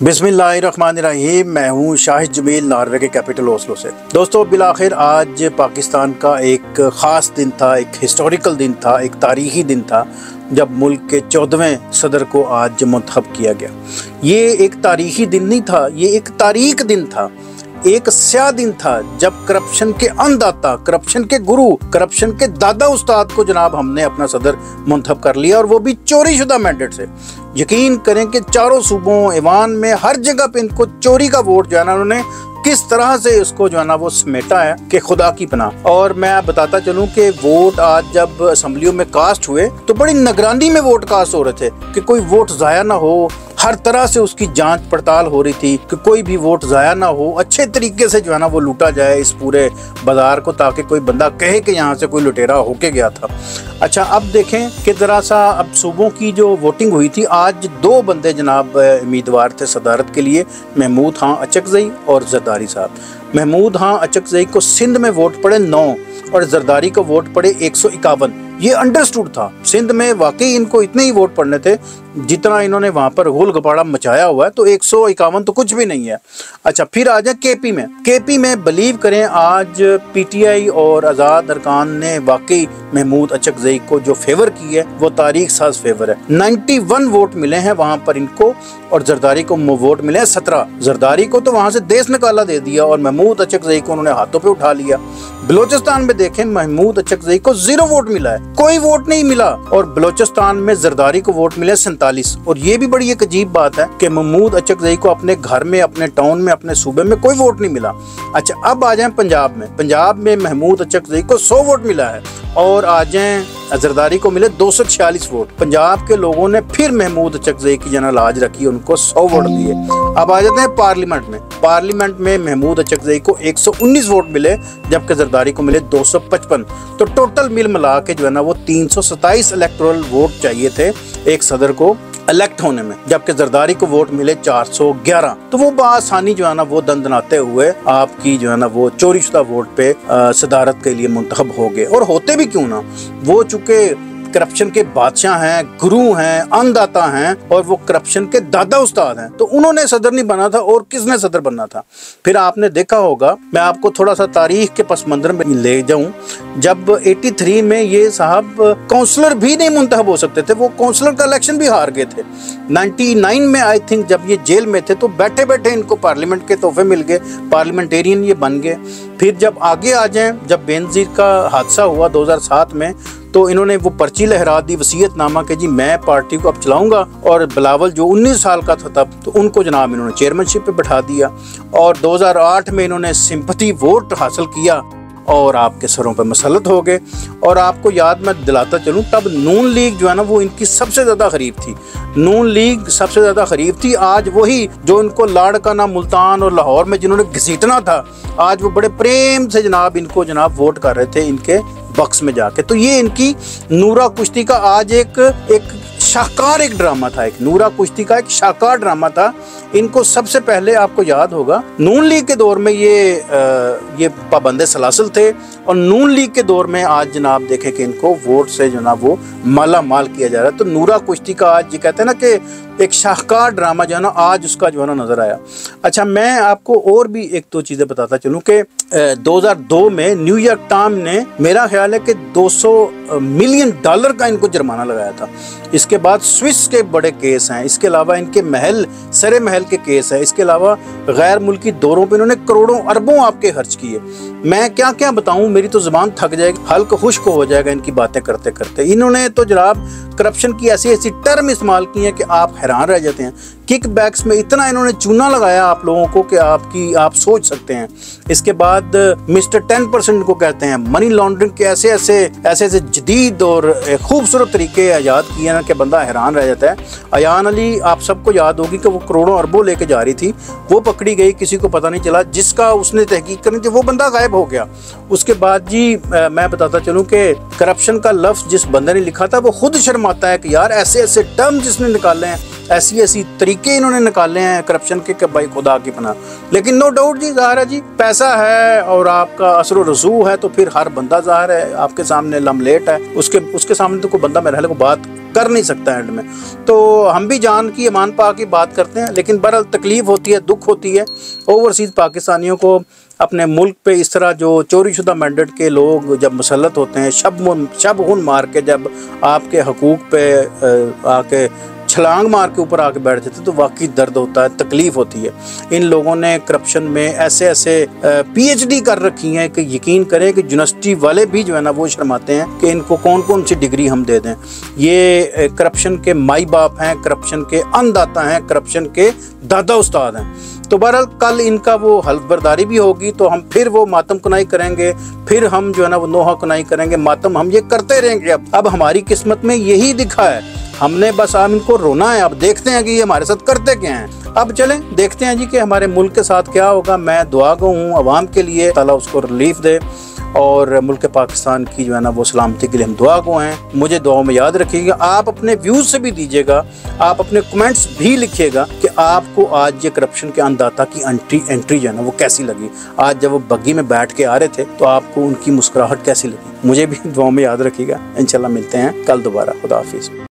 बिस्मिल्लाहिर्रहमानिर्रहीम। मैं हूँ शाहिद जमील, नॉर्वे के कैपिटल ओस्लो से। दोस्तों, बिलाखिर आज पाकिस्तान का एक ख़ास दिन था, एक हिस्टोरिकल दिन था, एक तारीख़ी दिन था जब मुल्क के 14वें सदर को आज मुंतखब किया गया। ये एक तारीख़ी दिन नहीं था, ये एक तारीख दिन था, एक स्याह दिन था जब करप्शन के अन्नदाता, करप्शन के गुरु, करप्शन के दादा उस्ताद को जनाब हमने अपना सदर मुंतखब कर लिया, और वो भी चोरी शुदा मैंडेट से। यकीन करें कि चारों सूबों ऐवान में हर जगह पे इनको चोरी का वोट जो है ना, उन्होंने किस तरह से उसको जो है ना वो समेटा है कि खुदा की पनाह। और मैं बताता चलूं कि वोट आज जब असम्बलियों में कास्ट हुए तो बड़ी निगरानी में वोट कास्ट हो रहे थे कि कोई वोट ज़ाया ना हो। हर तरह से उसकी जांच पड़ताल हो रही थी कि कोई भी वोट ज़ाया ना हो, अच्छे तरीके से जो है ना वो लूटा जाए इस पूरे बाजार को, ताकि कोई बंदा कहे कि यहाँ से कोई लुटेरा होके गया था। अच्छा, अब देखें कि ज़रा सा अब सूबों की जो वोटिंग हुई थी, आज दो बंदे जनाब उम्मीदवार थे सदारत के लिए, महमूद खां अचकज़ई और जरदारी साहब। महमूद खां अचकज़ई को सिंध में वोट पड़े 9 और जरदारी को वोट पड़े 151। ये अंडरस्टूड था, सिंध में वाकई इनको इतने ही वोट पड़ने थे जितना इन्होंने वहाँ पर गुल गपाड़ा मचाया हुआ है, तो 151 तो कुछ भी नहीं है। अच्छा, फिर आ जाए केपी में। केपी में बिलीव करें आज पीटीआई और आज़ाद अरकान ने वाकई महमूद अचकज़ई को जो फेवर की है वो तारीख साज फेवर है। 91 वोट मिले हैं वहाँ पर इनको, और जरदारी को वोट मिले हैं 17। जरदारी को तो वहाँ से देश निकाला दे दिया और महमूद अचकज़ई को उन्होंने हाथों पे उठा लिया। बलोचिस्तान में देखें, महमूद अचकज़ई को 0 वोट मिला है, कोई वोट नहीं मिला, और बलोचिस्तान में जरदारी को वोट मिले 47। और ये भी बड़ी एक अजीब बात है कि महमूद अचकज़ई को अपने घर में, अपने टाउन में, अपने सूबे में कोई वोट नहीं मिला। अच्छा, अब आ जाए पंजाब में। पंजाब में महमूद अचकज़ई को 100 वोट मिला है और आ जाए जरदारी को मिले 246 वोट। पंजाब के लोगों ने फिर महमूद अचकज़ई की जना लाज रखी, उनको 100 वोट दिए। अब आ जाते हैं पार्लियामेंट में। पार्लियामेंट में महमूद अचकज़ई को 119 वोट मिले, जबकि जरदारी को मिले 255। तो टोटल मिला के जो है ना वो 327 इलेक्टोरल वोट चाहिए थे एक सदर को इलेक्ट होने में, जबकि जरदारी को वोट मिले 411। तो वो बआसानी जो है ना वो दंदनाते हुए आपकी जो है ना वो चोरी शुदा वोट पे सदारत के लिए मुंतखब हो गए। और होते भी क्यों ना, वो चूंकि करप्शन के बादशाह हैं, गुरु हैं, अन्नदाता हैं, और वो करप्शन के दादा उस्ताद हैं, तो उन्होंने सदर नहीं बना था, और किसने सदर बनना था। फिर आपने देखा होगा, मैं आपको थोड़ा सा तारीख के पस मंजर में ले जाऊं, जब 83 में ये साहब काउंसलर भी नहीं मुंतखब हो सकते थे, वो काउंसलर का इलेक्शन भी हार गए थे। 99 में आई थिंक जब ये जेल में थे तो बैठे बैठे इनको पार्लियामेंट के तोहफे मिल गए, पार्लियामेंटेरियन ये बन गए। फिर जब आगे आ जाएं, जब बेनज़ीर का हादसा हुआ 2007 में, तो इन्होंने वो पर्ची लहरा दी, वसीयतनामा के जी मैं पार्टी को अब चलाऊंगा, और बिलावल जो 19 साल का था तब, तो उनको जनाब इन्होंने चेयरमैनशिप पे बैठा दिया। और 2008 में इन्होंने सिंपैथी वोट हासिल किया और आपके सरों पर मसलत हो गए। और आपको याद मैं दिलाता चलूं, तब नून लीग जो है ना वो इनकी सबसे ज़्यादा खरीफ थी। नून लीग सबसे ज़्यादा खरीफ थी। आज वही जो इनको लाड़काना, मुल्तान और लाहौर में जिन्होंने घसीटना था, आज वो बड़े प्रेम से जनाब इनको जनाब वोट कर रहे थे इनके बक्स में जाके। तो ये इनकी नूरा कुश्ती का आज एक शाहकार एक ड्रामा था, एक नूरा कुश्ती का एक शाहकार ड्रामा था। इनको सबसे पहले आपको याद होगा नून लीग के दौर में ये पाबंदे सलासल थे, और नून लीग के दौर में आज जनाब देखें कि इनको वोट से जनाब वो माला माल किया जा रहा है। तो नूरा कुश्ती का आज ये कहते हैं ना कि एक शाहकार ड्रामा जो है ना आज उसका जो है ना नजर आया। अच्छा, मैं आपको और भी एक दो चीज़ें बताता चलूँ कि 2002 में न्यूयॉर्क टाइम ने मेरा ख्याल है कि $200 मिलियन का इनको जुर्माना लगाया था। इसके बाद स्विस के बड़े केस हैं, इसके अलावा इनके महल, सरे महल के केस है, इसके अलावा गैर मुल्की दौरों पे इन्होंने करोड़ों अरबों आपके खर्च किए। मैं क्या क्या बताऊं, मेरी तो ज़ुबान थक जाएगी, हल्क खुश्क हो जाएगा इनकी बातें करते करते। इन्होंने तो जनाब करप्शन की ऐसी ऐसी टर्म इस्तेमाल की है कि आप हैरान रह जाते हैं। किक बैक्स में इतना इन्होंने चूना लगाया आप लोगों को कि आप सोच सकते हैं। इसके बाद मिस्टर 10% को कहते हैं। मनी लॉन्ड्रिंग के ऐसे ऐसे जदीद और खूबसूरत तरीके ईजाद किए ना कि बंदा हैरान रह जाता है। अयान अली आप सबको याद होगी कि वो करोड़ों अरबों लेके जा रही थी, वो पकड़ी गई, किसी को पता नहीं चला, जिसका उसने तहकीक करनी थी वो बंदा गायब हो गया। उसके बाद जी मैं बताता चलूँ कि करप्शन का लफ्ज़ जिस बंदे ने लिखा था वो खुद शर्माता है कि यार ऐसे ऐसे टर्म जिसने निकाले हैं, ऐसी ऐसी तरीके इन्होंने निकाले हैं करप्शन के भाई खुदा की पनाह। लेकिन नो डाउट जी, ज़ाहिर है जी, पैसा है और आपका असर व रसूख है तो फिर हर बंदा ज़ाहिर है आपके सामने लमलेट है, उसके सामने तो कोई बंदा मेरे ख्याल को बात कर नहीं सकता एंड में। तो हम भी जान की ईमान पा की बात करते हैं, लेकिन बहरहाल तकलीफ़ होती है, दुख होती है ओवरसीज़ पाकिस्तानियों को अपने मुल्क पे इस तरह जो चोरीशुदा मैंडेट के लोग जब मुसल्लत होते हैं, शब मार के जब आपके हकूक़ पे आके छलांग मार के ऊपर आके बैठ जाते तो वाकई दर्द होता है, तकलीफ़ होती है। इन लोगों ने करप्शन में ऐसे ऐसे PhD कर रखी हैं कि यकीन करें कि यूनिवर्सिटी वाले भी जो है ना वो शर्माते हैं कि इनको कौन कौन सी डिग्री हम दे दें। ये करप्शन के माई बाप हैं, करप्शन के अन्नदाता हैं, करप्शन के दादा उस्ताद हैं। तो बहरहाल कल इनका वो हल्फ बर्दारी भी होगी तो हम फिर वो मातम कुनाई करेंगे, फिर हम जो है ना वो नोहा कुनाई करेंगे, मातम हम ये करते रहेंगे। अब हमारी किस्मत में यही दिखा है, हमने बस अब इनको रोना है। अब देखते हैं कि ये हमारे साथ करते क्या हैं। अब चलें देखते हैं जी कि हमारे मुल्क के साथ क्या होगा। मैं दुआ गो हूँ अवाम के लिए, ताला उसको रिलीफ दे और मुल्क पाकिस्तान की जो है ना वो सलामती के लिए हम दुआ गो हैं। मुझे दुआओं में याद रखिएगा, आप अपने व्यूज़ से भी दीजिएगा, आप अपने कमेंट्स भी लिखिएगा कि आपको आज ये करप्शन के अन्नदाता की एंट्री जो है ना वो कैसी लगी। आज जब वो बग्गी में बैठ के आ रहे थे तो आपको उनकी मुस्कुराहट कैसी लगी, मुझे भी दुआओं में याद रखिएगा। इंशाल्लाह मिलते हैं कल दोबारा। खुदा हाफिज़।